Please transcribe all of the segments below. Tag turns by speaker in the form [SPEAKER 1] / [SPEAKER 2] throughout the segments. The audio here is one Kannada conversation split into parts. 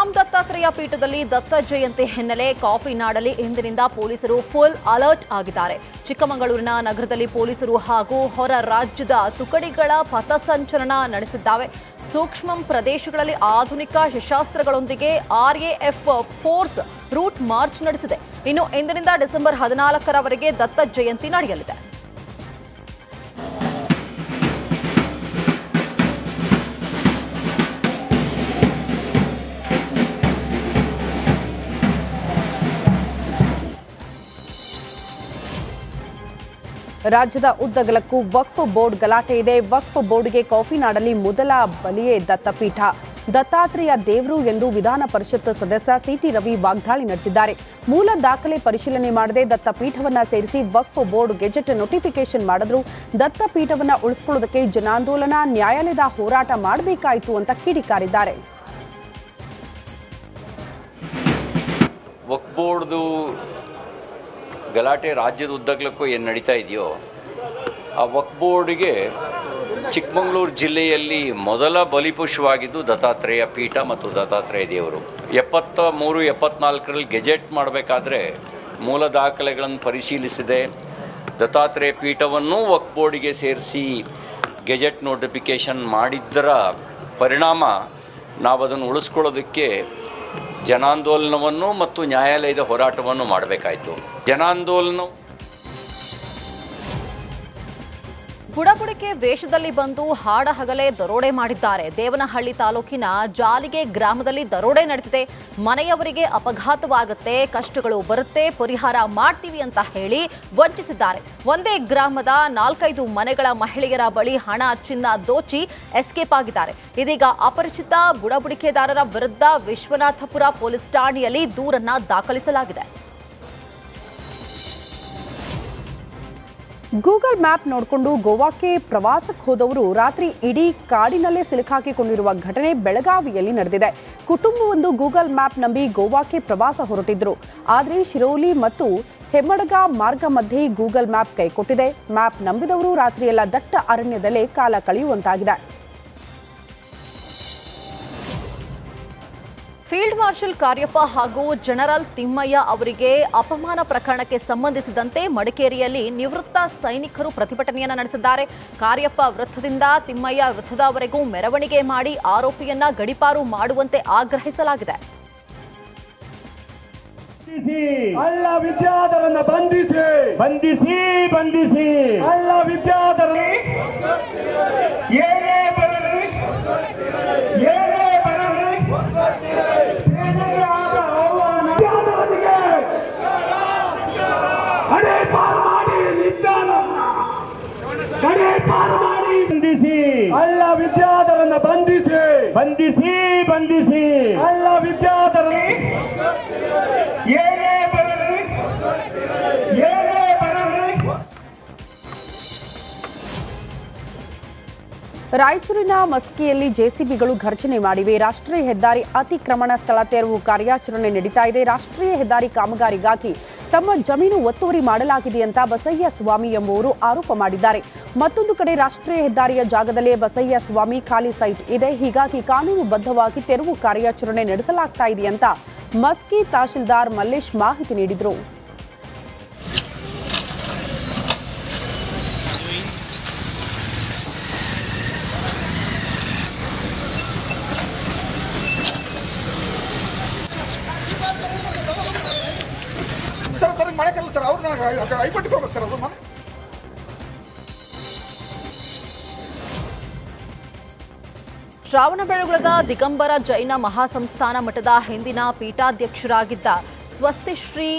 [SPEAKER 1] ರಾಮ್ ದತ್ತಾತ್ರೇಯ ಪೀಠದಲ್ಲಿ ದತ್ತ ಜಯಂತಿ ಹಿನ್ನೆಲೆ ಕಾಫಿ ನಾಡಲ್ಲಿ ಇಂದಿನಿಂದ ಪೊಲೀಸರು ಫುಲ್ ಅಲರ್ಟ್ ಆಗಿದ್ದಾರೆ. ಚಿಕ್ಕಮಗಳೂರಿನ ನಗರದಲ್ಲಿ ಪೊಲೀಸರು ಹಾಗೂ ಹೊರ ರಾಜ್ಯದ ತುಕಡಿಗಳ ಪಥಸಂಚಲನ ನಡೆಸಿದ್ದಾವೆ. ಸೂಕ್ಷ್ಮ ಪ್ರದೇಶಗಳಲ್ಲಿ ಆಧುನಿಕ ಶಸ್ತ್ರಾಸ್ತ್ರಗಳೊಂದಿಗೆ RAF ಫೋರ್ಸ್ ರೂಟ್ ಮಾರ್ಚ್ ನಡೆಸಿದೆ. ಇನ್ನು ಇಂದಿನಿಂದ ಡಿಸೆಂಬರ್ 14ರವರೆಗೆ ದತ್ತ ಜಯಂತಿ ನಡೆಯಲಿದೆ. ರಾಜ್ಯದ ಉದ್ದಗಲಕ್ಕೂ ವಕ್ಫ್ ಬೋರ್ಡ್ ಗಲಾಟೆ ಇದೆ. ವಕ್ಫ್ ಬೋರ್ಡ್ಗೆ ಕಾಫಿ ನಾಡಲ್ಲಿ ಮೊದಲ ಬಲಿಯೇ ದತ್ತಪೀಠ. ದತ್ತಾತ್ರೇಯ ದೇವರು ಎಂದು ವಿಧಾನ ಪರಿಷತ್ ಸದಸ್ಯ CT ರವಿ ವಾಗ್ದಾಳಿ ನಡೆಸಿದ್ದಾರೆ. ಮೂಲ ದಾಖಲೆ ಪರಿಶೀಲನೆ ಮಾಡದೆ ದತ್ತಪೀಠವನ್ನ ಸೇರಿಸಿ ವಕ್ಫ್ ಬೋರ್ಡ್ ಗೆಜೆಟ್ ನೋಟಿಫಿಕೇಶನ್ ಮಾಡಿದ್ರು. ದತ್ತಪೀಠವನ್ನ ಉಳಿಸಿಕೊಳ್ಳೋದಕ್ಕೆ ಜನಾಂದೋಲನ, ನ್ಯಾಯಾಲಯದ ಹೋರಾಟ ಮಾಡಬೇಕಾಯಿತು ಅಂತ ಕಿಡಿಕಾರಿದ್ದಾರೆ.
[SPEAKER 2] ವಕ್ಫ್ ಬೋರ್ಡ್ದು ಗಲಾಟೆ ರಾಜ್ಯದ ಉದ್ದಗಲಕ್ಕೂ ಏನು ನಡೀತಾ ಇದೆಯೋ, ಆ ವಕ್ಫ್ ಬೋರ್ಡ್ಗೆ ಚಿಕ್ಕಮಗಳೂರು ಜಿಲ್ಲೆಯಲ್ಲಿ ಮೊದಲ ಬಲಿಪುಷ್ಪವಾಗಿದ್ದು ದತ್ತಾತ್ರೇಯ ಪೀಠ ಮತ್ತು ದತ್ತಾತ್ರೇಯ ದೇವರು. 73-74ರಲ್ಲಿ ಗೆಜೆಟ್ ಮಾಡಬೇಕಾದ್ರೆ ಮೂಲ ದಾಖಲೆಗಳನ್ನು ಪರಿಶೀಲಿಸಿದೆ. ದತ್ತಾತ್ರೇಯ ಪೀಠವನ್ನು ವಕ್ಫ್ ಬೋರ್ಡಿಗೆ ಸೇರಿಸಿ ಗೆಜೆಟ್ ನೋಟಿಫಿಕೇಷನ್ ಮಾಡಿದ್ದರ ಪರಿಣಾಮ ನಾವು ಅದನ್ನು ಉಳಿಸ್ಕೊಳ್ಳೋದಕ್ಕೆ ಜನಾಂದೋಲನವನ್ನು ಮತ್ತು ನ್ಯಾಯಾಲಯದ ಹೋರಾಟವನ್ನು ಮಾಡಬೇಕಾಯಿತು. ಜನಾಂದೋಲನ
[SPEAKER 1] ಬುಡಬುಡಿಕೆ ವೇಷದಲ್ಲಿ ಬಂದು ಹಾಡ ಹಗಲೇ ದರೋಡೆ ಮಾಡಿದ್ದಾರೆ. ದೇವನಹಳ್ಳಿ ತಾಲೂಕಿನ ಜಾಲಿಗೆ ಗ್ರಾಮದಲ್ಲಿ ದರೋಡೆ ನಡೆದಿದೆ. ಮನೆಯವರಿಗೆ ಅಪಘಾತವಾಗುತ್ತೆ, ಕಷ್ಟಗಳು ಬರುತ್ತೆ, ಪರಿಹಾರ ಮಾಡ್ತೀವಿ ಅಂತ ಹೇಳಿ ವಂಚಿಸಿದ್ದಾರೆ. ಒಂದೇ ಗ್ರಾಮದ 4-5 ಮನೆಗಳ ಮಹಿಳೆಯರ ಬಳಿ ಹಣ, ಚಿನ್ನ ದೋಚಿ ಎಸ್ಕೇಪ್ ಆಗಿದ್ದಾರೆ. ಇದೀಗ ಅಪರಿಚಿತ ಬುಡಬುಡಿಕೆದಾರರ ವಿರುದ್ಧ ವಿಶ್ವನಾಥಪುರ ಪೊಲೀಸ್ ಠಾಣೆಯಲ್ಲಿ ದೂರನ್ನ ದಾಖಲಿಸಲಾಗಿದೆ. ಗೂಗಲ್ ಮ್ಯಾಪ್ ನೋಡಿಕೊಂಡು ಗೋವಾಕ್ಕೆ ಪ್ರವಾಸಕ್ಕೆ ಹೋದವರು ರಾತ್ರಿ ಇಡೀ ಕಾಡಿನಲ್ಲೇ ಸಿಲುಕಾಕಿಕೊಂಡಿರುವ ಘಟನೆ ಬೆಳಗಾವಿಯಲ್ಲಿ ನಡೆದಿದೆ. ಕುಟುಂಬವೊಂದು ಗೂಗಲ್ ಮ್ಯಾಪ್ ನಂಬಿ ಗೋವಾಕ್ಕೆ ಪ್ರವಾಸ ಹೊರಟಿದ್ರು. ಆದರೆ ಶಿರೋಲಿ ಮತ್ತು ಹೆಮ್ಮಡಗ ಮಾರ್ಗ ಮಧ್ಯೆ ಗೂಗಲ್ ಮ್ಯಾಪ್ ಕೈಕೊಟ್ಟಿದೆ. ಮ್ಯಾಪ್ ನಂಬಿದವರು ರಾತ್ರಿಯೆಲ್ಲ ದಟ್ಟ ಅರಣ್ಯದಲ್ಲೇ ಕಾಲ ಕಳೆಯುವಂತಾಗಿದೆ. ಫೀಲ್ಡ್ ಮಾರ್ಷಲ್ ಕಾರ್ಯಪ್ಪ ಹಾಗೂ ಜನರಲ್ ತಿಮ್ಮಯ್ಯ ಅವರಿಗೆ ಅಪಮಾನ ಪ್ರಕರಣಕ್ಕೆ ಸಂಬಂಧಿಸಿದಂತೆ ಮಡಿಕೇರಿಯಲ್ಲಿ ನಿವೃತ್ತ ಸೈನಿಕರು ಪ್ರತಿಭಟನೆಯನ್ನು ನಡೆಸಿದ್ದಾರೆ. ಕಾರ್ಯಪ್ಪ ವೃತ್ತದಿಂದ ತಿಮ್ಮಯ್ಯ ವೃತ್ತದವರೆಗೂ ಮೆರವಣಿಗೆ ಮಾಡಿ ಆರೋಪಿಯನ್ನ ಗಡೀಪಾರು ಮಾಡುವಂತೆ ಆಗ್ರಹಿಸಲಾಗಿದೆ.
[SPEAKER 3] ಅಲ್ಲ ವಿದ್ಯಾಧರನ್ನ ಬಂಧಿಸಿ ಬಂಧಿಸಿ ಬಂಧಿಸಿ ಅಲ್ಲ ವಿದ್ಯಾಧರ ಏನೇ ಬರಲಿ ಏನೇ ಬರಲಿ ಸೇನೆಗೆ ಆದ ಆಹ್ವಾನ ವಿದ್ಯಾಧರನಿಗೆ ಕಡೆ ಪಾರು ಮಾಡಿ ನಿರ್ಧಾರವನ್ನ ಕಡೆ ಪಾರು ಮಾಡಿ ಬಂಧಿಸಿ ಅಲ್ಲ ವಿದ್ಯಾಧರನ್ನ ಬಂಧಿಸಿ ಬಂಧಿಸಿ ಬಂಧಿಸಿ ಅಲ್ಲ ವಿದ್ಯಾಧರ ಏನೇ ಬರಲಿ ಏನೇ ಬರಲಿ.
[SPEAKER 1] ರಾಯಚೂರಿನ ಮಸ್ಕಿಯಲ್ಲಿ ಜೆಸಿಬಿಗಳು ಘರ್ಷಣೆ ಮಾಡಿವೆ. ರಾಷ್ಟ್ರೀಯ ಹೆದ್ದಾರಿ ಅತಿಕ್ರಮಣ ಸ್ಥಳ ತೆರವು ಕಾರ್ಯಾಚರಣೆ ನಡೀತಾ ಇದೆ. ರಾಷ್ಟ್ರೀಯ ಹೆದ್ದಾರಿ ಕಾಮಗಾರಿಗಾಗಿ ತಮ್ಮ ಜಮೀನು ಒತ್ತುವರಿ ಮಾಡಲಾಗಿದೆ ಅಂತ ಬಸಯ್ಯ ಸ್ವಾಮಿ ಎಂಬುವರು ಆರೋಪ ಮಾಡಿದ್ದಾರೆ. ಮತ್ತೊಂದು ಕಡೆ ರಾಷ್ಟ್ರೀಯ ಹೆದ್ದಾರಿಯ ಜಾಗದಲ್ಲೇ ಬಸಯ್ಯ ಸ್ವಾಮಿ ಖಾಲಿ ಸೈಟ್ ಇದೆ. ಹೀಗಾಗಿ ಕಾನೂನುಬದ್ಧವಾಗಿ ತೆರವು ಕಾರ್ಯಾಚರಣೆ ನಡೆಸಲಾಗ್ತಾ ಇದೆ ಅಂತ ಮಸ್ಕಿ ತಹಶೀಲ್ದಾರ್ ಮಲ್ಲೇಶ್ ಮಾಹಿತಿ ನೀಡಿದರು. ಶ್ರಾವಣಬೆಳಗೊಳದ ದಿಗಂಬರ ಜೈನ ಮಹಾಸಂಸ್ಥಾನ ಮಠದ ಹಿಂದಿನ ಪೀಠಾಧ್ಯಕ್ಷರಾಗಿದ್ದ ಸ್ವಸ್ತಿಶ್ರೀ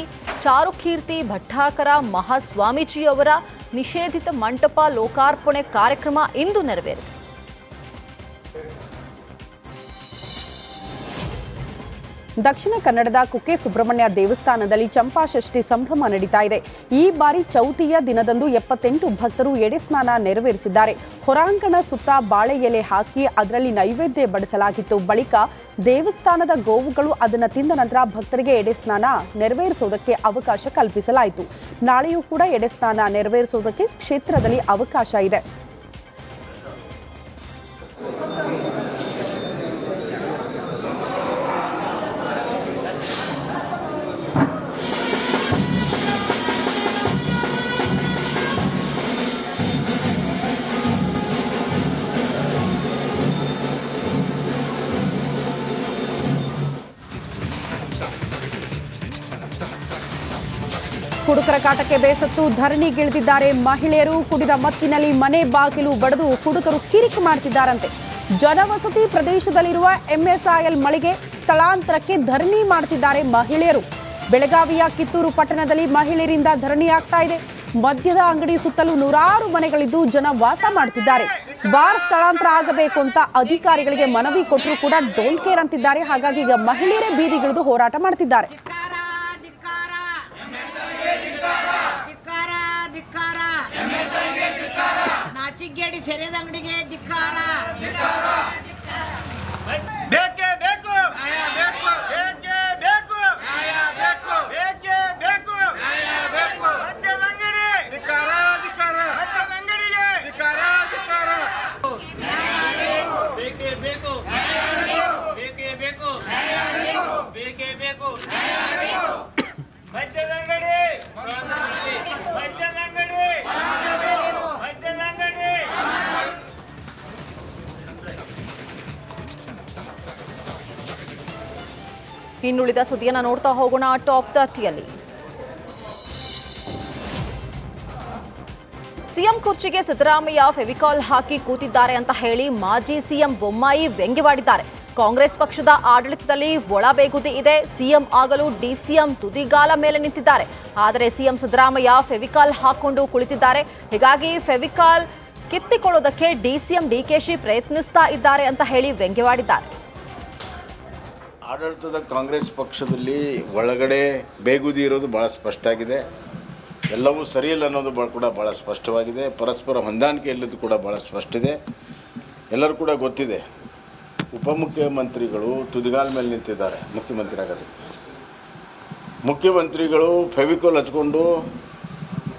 [SPEAKER 1] ಚಾರುಕೀರ್ತಿ ಭಟ್ಟಾಕರ ಮಹಾಸ್ವಾಮೀಜಿಯವರ ನಿಷೇಧಿತ ಮಂಟಪ ಲೋಕಾರ್ಪಣೆ ಕಾರ್ಯಕ್ರಮ ಇಂದು ನೆರವೇರಿದೆ. ದಕ್ಷಿಣ ಕನ್ನಡದ ಕುಕ್ಕೆ ಸುಬ್ರಹ್ಮಣ್ಯ ದೇವಸ್ಥಾನದಲ್ಲಿ ಚಂಪಾಷಷ್ಠಿ ಸಂಭ್ರಮ ನಡೀತಾ ಇದೆ. ಈ ಬಾರಿ ಚೌತಿಯ ದಿನದಂದು 78 ಭಕ್ತರು ಎಡೆಸ್ನಾನ ನೆರವೇರಿಸಿದ್ದಾರೆ. ಹೊರಾಂಗಣ ಸುತ್ತ ಬಾಳೆ ಎಲೆ ಹಾಕಿ ಅದರಲ್ಲಿ ನೈವೇದ್ಯ ಬಡಿಸಲಾಗಿತ್ತು. ಬಳಿಕ ದೇವಸ್ಥಾನದ ಗೋವುಗಳು ಅದನ್ನು ತಿಂದ ನಂತರ ಭಕ್ತರಿಗೆ ಎಡೆಸ್ನಾನ ನೆರವೇರಿಸುವುದಕ್ಕೆ ಅವಕಾಶ ಕಲ್ಪಿಸಲಾಯಿತು. ನಾಳೆಯೂ ಕೂಡ ಎಡೆಸ್ನಾನ ನೆರವೇರಿಸುವುದಕ್ಕೆ ಕ್ಷೇತ್ರದಲ್ಲಿ ಅವಕಾಶ ಇದೆ.
[SPEAKER 4] ಕುಡುಕರ ಕಾಟಕ್ಕೆ ಬೇಸತ್ತು ಧರಣಿಗಿಳಿದಿದ್ದಾರೆ ಮಹಿಳೆಯರು. ಕುಡಿದ ಮತ್ತಿನಲ್ಲಿ ಮನೆ ಬಾಗಿಲು ಬಡಿದು ಕುಡುಕರು ಕಿರಿಕ್ ಮಾಡ್ತಿದ್ದಾರಂತೆ. ಜನವಸತಿ ಪ್ರದೇಶದಲ್ಲಿರುವ ಎಂಎಸ್ಐಎಲ್ ಮಳಿಗೆ ಸ್ಥಳಾಂತರಕ್ಕೆ ಧರಣಿ ಮಾಡ್ತಿದ್ದಾರೆ ಮಹಿಳೆಯರು. ಬೆಳಗಾವಿಯ ಕಿತ್ತೂರು ಪಟ್ಟಣದಲ್ಲಿ ಮಹಿಳೆಯರಿಂದ ಧರಣಿ ಆಗ್ತಾ ಇದೆ. ಮದ್ಯದ ಅಂಗಡಿ ಸುತ್ತಲೂ ನೂರಾರು ಮನೆಗಳಿದ್ದು ಜನ ವಾಸ ಮಾಡ್ತಿದ್ದಾರೆ. ಬಾರ್ ಸ್ಥಳಾಂತರ ಆಗಬೇಕು ಅಂತ ಅಧಿಕಾರಿಗಳಿಗೆ ಮನವಿ ಕೊಟ್ಟರು ಕೂಡ ಡೋಂಟ್ ಕೇರ್ ಅಂತಿದ್ದಾರೆ. ಹಾಗಾಗಿ ಈಗ ಮಹಿಳೆಯರೇ ಬೀದಿಗಿಳಿದು ಹೋರಾಟ ಮಾಡ್ತಿದ್ದಾರೆ.
[SPEAKER 5] ನಾಚಿಗೇಡಿ ಸೆರೆದ ಅಂಗಡಿಗೆ ಧಿಕ್ಕಾರ.
[SPEAKER 3] ಬೇಕೇ ಬೇಕು ಬೇಕೇ ಬೇಕು ಬೇಕೇ ಬೇಕು ಮದ್ಯದ ಅಂಗಡಿ ಧಿಕ್ಕಾರ ಮದ್ಯದ ಅಂಗಡಿಗೆ ಧಿಕ್ಕಾರ
[SPEAKER 6] ಬೇಕೇ ಬೇಕು ಬೇಕೇ ಬೇಕು ಬೇಕೇ ಬೇಕು
[SPEAKER 3] ಮದ್ಯದ ಅಂಗಡಿ ಮದ್ಯದ ಅಂಗಡಿ ಮದ್ಯದ ಅಂಗಡಿ.
[SPEAKER 1] ಇನ್ನುಳಿದ ಸುದ್ದಿಯನ್ನ ನೋಡ್ತಾ ಹೋಗೋಣ. ಟಾಪ್ 30ಯಲ್ಲಿ ಸಿಎಂ ಕುರ್ಚಿಗೆ ಸಿದ್ದರಾಮಯ್ಯ ಫೆವಿಕಾಲ್ ಹಾಕಿ ಕೂತಿದ್ದಾರೆ ಅಂತ ಹೇಳಿ ಮಾಜಿ ಸಿಎಂ ಬೊಮ್ಮಾಯಿ ವ್ಯಂಗ್ಯವಾಡಿದ್ದಾರೆ. ಕಾಂಗ್ರೆಸ್ ಪಕ್ಷದ ಆಡಳಿತದಲ್ಲಿ ಒಳಬೇಗುದಿ ಇದೆ. ಸಿಎಂ ಆಗಲು ಡಿಸಿಎಂ ತುದಿಗಾಲ ಮೇಲೆ ನಿಂತಿದ್ದಾರೆ. ಆದರೆ ಸಿಎಂ ಸಿದ್ದರಾಮಯ್ಯ ಫೆವಿಕಾಲ್ ಹಾಕೊಂಡು ಕುಳಿತಿದ್ದಾರೆ. ಹೀಗಾಗಿ ಫೆವಿಕಾಲ್ ಕಿತ್ತಿಕೊಳ್ಳೋದಕ್ಕೆ ಡಿಸಿಎಂ ಡಿಕೆಶಿ ಪ್ರಯತ್ನಿಸ್ತಾ ಇದ್ದಾರೆ ಅಂತ ಹೇಳಿ ವ್ಯಂಗ್ಯವಾಡಿದ್ದಾರೆ.
[SPEAKER 7] ಆಡಳಿತದ ಕಾಂಗ್ರೆಸ್ ಪಕ್ಷದಲ್ಲಿ ಒಳಗಡೆ ಬೇಗುದಿ ಇರೋದು ಭಾಳ ಸ್ಪಷ್ಟ ಆಗಿದೆ. ಎಲ್ಲವೂ ಸರಿಯಿಲ್ಲ ಅನ್ನೋದು ಕೂಡ ಭಾಳ ಸ್ಪಷ್ಟವಾಗಿದೆ. ಪರಸ್ಪರ ಹೊಂದಾಣಿಕೆ ಇಲ್ಲದ್ದು ಕೂಡ ಭಾಳ ಸ್ಪಷ್ಟ ಇದೆ. ಎಲ್ಲರೂ ಕೂಡ ಗೊತ್ತಿದೆ. ಉಪಮುಖ್ಯಮಂತ್ರಿಗಳು ತುದಿಗಾಲ ಮೇಲೆ ನಿಂತಿದ್ದಾರೆ ಮುಖ್ಯಮಂತ್ರಿ ಆಗೋದಕ್ಕೆ. ಮುಖ್ಯಮಂತ್ರಿಗಳು ಫೆವಿಕೋಲ್ ಹಚ್ಕೊಂಡು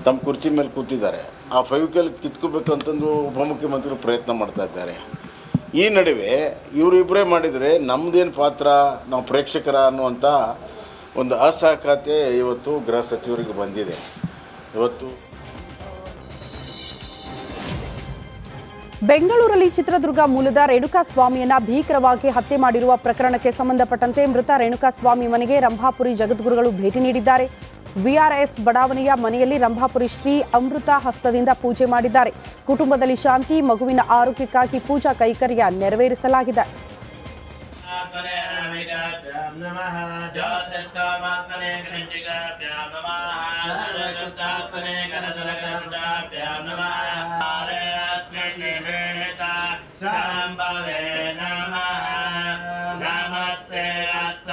[SPEAKER 7] ತಮ್ಮ ಕುರ್ಚಿ ಮೇಲೆ ಕೂತಿದ್ದಾರೆ. ಆ ಫೆವಿಕೋಲ್ ಕಿತ್ಕೋಬೇಕು ಅಂತಂದು ಉಪಮುಖ್ಯಮಂತ್ರಿಗಳು ಪ್ರಯತ್ನ ಮಾಡ್ತಾ ಇದ್ದಾರೆ. ಈ ನಡುವೆ ಇವರಿಬ್ಬರೇ ಮಾಡಿದರೆ ನಮ್ಮದೇನು ಪಾತ್ರ, ನಾವು ಪ್ರೇಕ್ಷಕರ ಅನ್ನುವಂಥ ಒಂದು ಅಸಹಕತೆ ಇವತ್ತು ಗೃಹ ಸಚಿವರಿಗೆ ಬಂದಿದೆ. ಇವತ್ತು
[SPEAKER 4] ಬೆಂಗಳೂರಲ್ಲಿ ಚಿತ್ರದುರ್ಗ ಮೂಲದ ರೇಣುಕಾಸ್ವಾಮಿಯನ್ನ ಭೀಕರವಾಗಿ ಹತ್ಯೆ ಮಾಡಿರುವ ಪ್ರಕರಣಕ್ಕೆ ಸಂಬಂಧಪಟ್ಟಂತೆ ಮೃತ ರೇಣುಕಾಸ್ವಾಮಿ ಮನೆಗೆ ರಂಭಾಪುರಿ ಜಗದ್ಗುರುಗಳು ಭೇಟಿ ನೀಡಿದ್ದಾರೆ. ವಿಆರ್ಎಸ್ ಬಡಾವಣೆಯ ಮನೆಯಲ್ಲಿ ರಂಭಾಪುರಿ ಶ್ರೀ ಅಮೃತ ಹಸ್ತದಿಂದ ಪೂಜೆ ಮಾಡಿದ್ದಾರೆ. ಕುಟುಂಬದಲ್ಲಿ ಶಾಂತಿ, ಮಗುವಿನ ಆರೋಗ್ಯಕ್ಕಾಗಿ ಪೂಜಾ ಕೈಕರ್ಯ ನೆರವೇರಿಸಲಾಗಿದೆ.
[SPEAKER 6] ಸಂಭವೇ